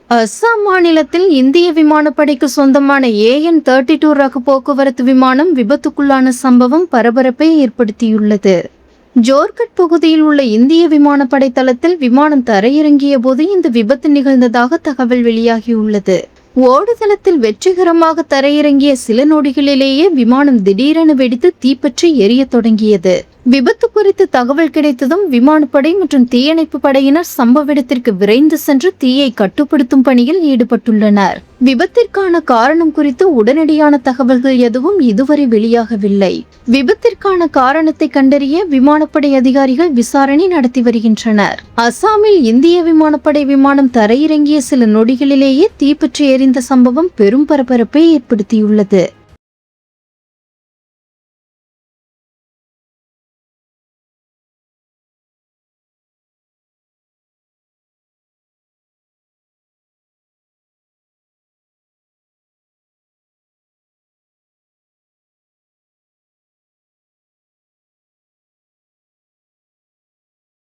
அஸ்ஸாம் மாநிலத்தில் இந்திய விமானப்படைக்கு சொந்தமான AN-32 ரக போக்குவரத்து விமானம் விபத்துக்குள்ளான சம்பவம் பரபரப்பை ஏற்படுத்தியுள்ளது. ஜோர்கட் பகுதியில் உள்ள இந்திய விமானப்படை தளத்தில் விமானம் தரையிறங்கிய போது இந்த விபத்து நிகழ்ந்ததாக தகவல் வெளியாகியுள்ளது. ஓடுதளத்தில் வெற்றிகரமாக தரையிறங்கிய சில நொடிகளிலேயே விமானம் திடீரென வெடித்து தீப்பற்றி எரியத் தொடங்கியது. விபத்து குறித்து தகவல் கிடைத்ததும் விமானப்படை மற்றும் தீயணைப்பு படையினர் சம்பவ இடத்திற்கு விரைந்து சென்று தீயை கட்டுப்படுத்தும் பணியில் ஈடுபட்டுள்ளனர். விபத்திற்கான காரணம் குறித்து உடனடியான தகவல்கள் எதுவும் இதுவரை வெளியாகவில்லை. விபத்திற்கான காரணத்தை கண்டறிய விமானப்படை அதிகாரிகள் விசாரணை நடத்தி வருகின்றனர். அசாமில் இந்திய விமானப்படை விமானம் தரையிறங்கிய சில நொடிகளிலேயே தீப்பற்றி எரிந்த சம்பவம் பெரும் பரபரப்பை ஏற்படுத்தியுள்ளது.